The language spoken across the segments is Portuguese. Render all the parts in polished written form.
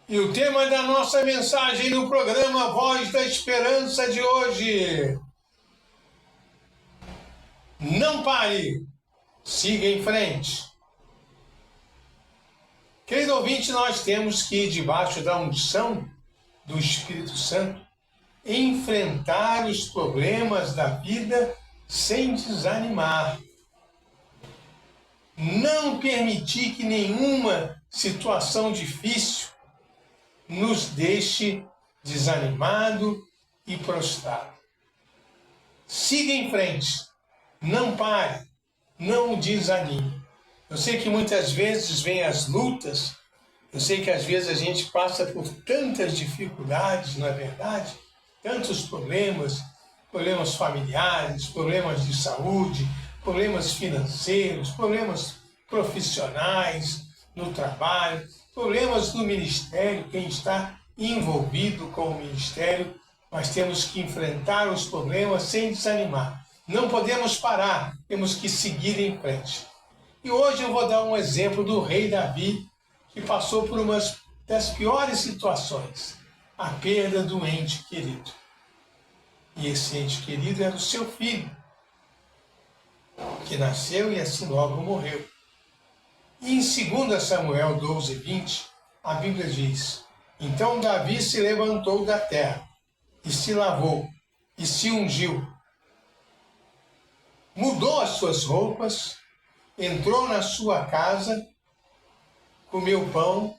E o tema da nossa mensagem no programa Voz da Esperança de hoje: não pare, siga em frente. Querido ouvinte, nós temos que, debaixo da unção do Espírito Santo, enfrentar os problemas da vida sem desanimar. Não permitir que nenhuma situação difícil nos deixe desanimado e prostrado. Siga em frente, não pare, não desanime. Eu sei que muitas vezes vêm as lutas, eu sei que às vezes a gente passa por tantas dificuldades, não é verdade? Tantos problemas familiares, problemas de saúde, problemas financeiros, problemas profissionais no trabalho, problemas no ministério, quem está envolvido com o ministério, nós temos que enfrentar os problemas sem desanimar. Não podemos parar, temos que seguir em frente. E hoje eu vou dar um exemplo do rei Davi, que passou por uma das piores situações, a perda do ente querido. E esse ente querido era o seu filho, que nasceu e assim logo morreu. E em 2 Samuel 12:20, a Bíblia diz: então Davi se levantou da terra, e se lavou, e se ungiu. Mudou as suas roupas, entrou na sua casa, comeu pão,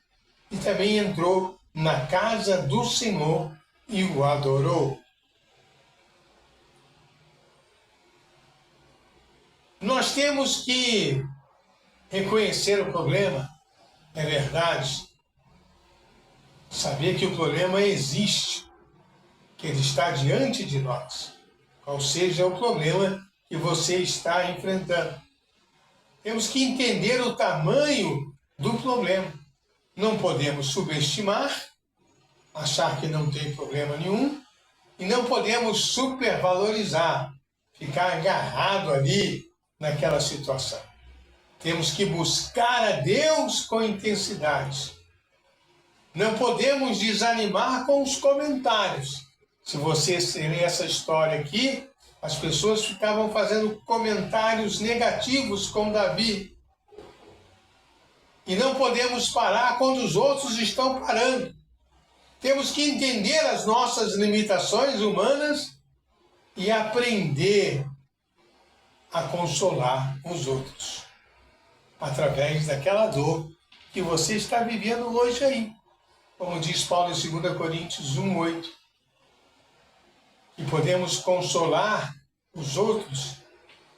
e também entrou na casa do Senhor e o adorou. Nós temos que reconhecer o problema, é verdade. Saber que o problema existe, que ele está diante de nós, qual seja o problema que você está enfrentando. Temos que entender o tamanho do problema. Não podemos subestimar, achar que não tem problema nenhum, e não podemos supervalorizar, ficar agarrado ali naquela situação. Temos que buscar a Deus com intensidade. Não podemos desanimar com os comentários. Se você ler essa história aqui, as pessoas ficavam fazendo comentários negativos com Davi. E não podemos parar quando os outros estão parando. Temos que entender as nossas limitações humanas e aprender a consolar os outros através daquela dor que você está vivendo hoje aí. Como diz Paulo em 2 Coríntios 1:8, que podemos consolar os outros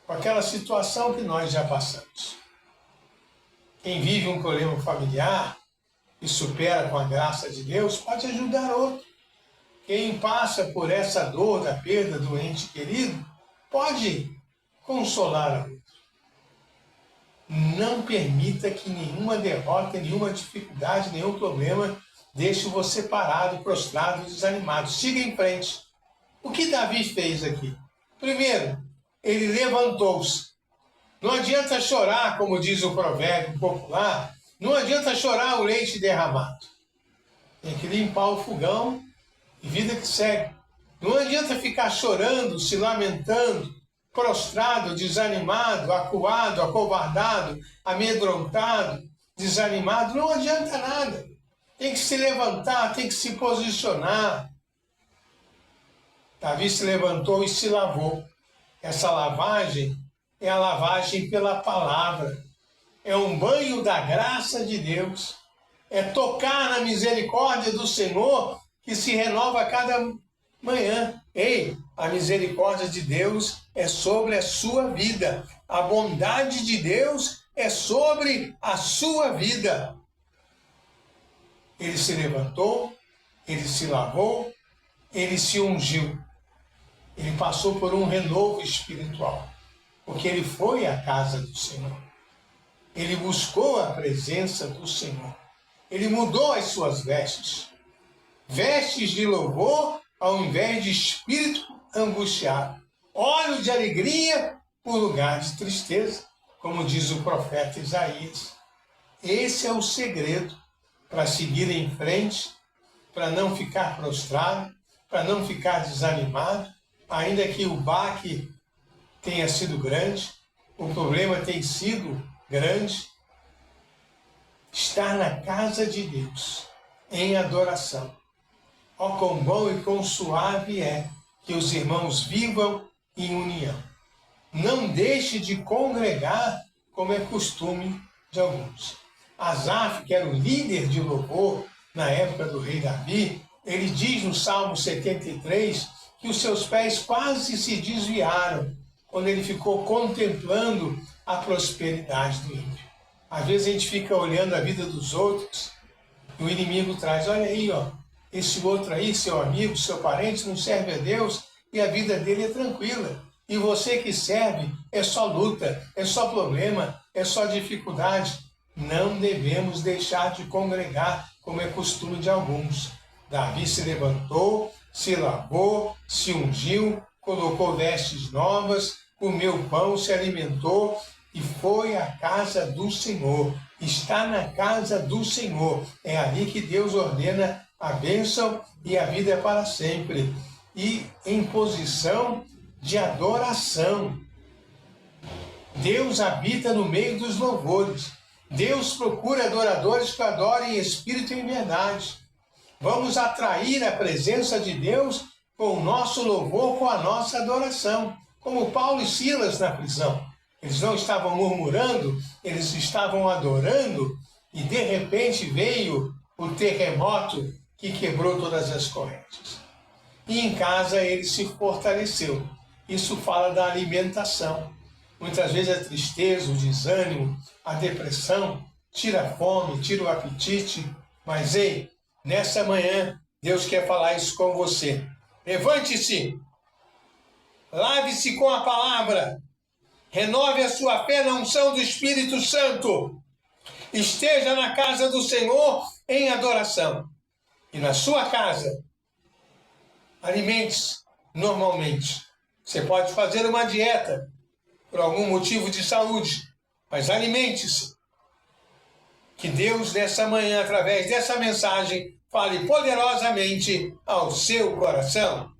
com aquela situação que nós já passamos. Quem vive um problema familiar e supera com a graça de Deus, pode ajudar outro. Quem passa por essa dor da perda do ente querido, pode consolar a outro. Não permita que nenhuma derrota, nenhuma dificuldade, nenhum problema deixe você parado, prostrado, desanimado. Siga em frente. O que Davi fez aqui? Primeiro, ele levantou-se. Não adianta chorar, como diz o provérbio popular, não adianta chorar o leite derramado. Tem que limpar o fogão e vida que segue. Não adianta ficar chorando, se lamentando, prostrado, desanimado, acuado, acovardado, amedrontado, desanimado. Não adianta nada. Tem que se levantar, tem que se posicionar. Davi se levantou e se lavou. Essa lavagem é a lavagem pela palavra. É um banho da graça de Deus. É tocar na misericórdia do Senhor que se renova a cada manhã. Ei, a misericórdia de Deus é sobre a sua vida. A bondade de Deus é sobre a sua vida. Ele se levantou, ele se lavou, ele se ungiu. Ele passou por um renovo espiritual, porque ele foi à casa do Senhor. Ele buscou a presença do Senhor. Ele mudou as suas vestes. Vestes de louvor ao invés de espírito angustiado. Óleo de alegria por lugar de tristeza, como diz o profeta Isaías. Esse é o segredo. para seguir em frente, para não ficar prostrado, para não ficar desanimado, ainda que o baque tenha sido grande, o problema tem sido grande. Estar na casa de Deus, em adoração. Ó, quão bom e quão suave é que os irmãos vivam em união. Não deixe de congregar, como é costume de alguns. Asaf, que era o líder de louvor na época do rei Davi, ele diz no Salmo 73 que os seus pés quase se desviaram quando ele ficou contemplando a prosperidade do ímpio. Às vezes a gente fica olhando a vida dos outros e o inimigo traz, olha aí, ó, esse outro aí, seu amigo, seu parente, não serve a Deus e a vida dele é tranquila. E você que serve, é só luta, é só problema, é só dificuldade. Não devemos deixar de congregar, como é costume de alguns. Davi se levantou, se lavou, se ungiu, colocou vestes novas, comeu pão, se alimentou e foi à casa do Senhor. Está na casa do Senhor. É ali que Deus ordena a bênção e a vida é para sempre. E em posição de adoração. Deus habita no meio dos louvores. Deus procura adoradores que adorem em espírito e em verdade. Vamos atrair a presença de Deus com o nosso louvor, com a nossa adoração. Como Paulo e Silas na prisão. Eles não estavam murmurando, eles estavam adorando, e de repente veio o terremoto que quebrou todas as correntes. E em casa ele se fortaleceu. Isso fala da alimentação. Muitas vezes a tristeza, o desânimo, a depressão, tira a fome, tira o apetite. Mas ei, nessa manhã, Deus quer falar isso com você. Levante-se, lave-se com a palavra, renove a sua fé na unção do Espírito Santo. Esteja na casa do Senhor em adoração. E na sua casa, alimente-se normalmente. Você pode fazer uma dieta por algum motivo de saúde, mas alimente-se. Que Deus, nessa manhã, através dessa mensagem, fale poderosamente ao seu coração.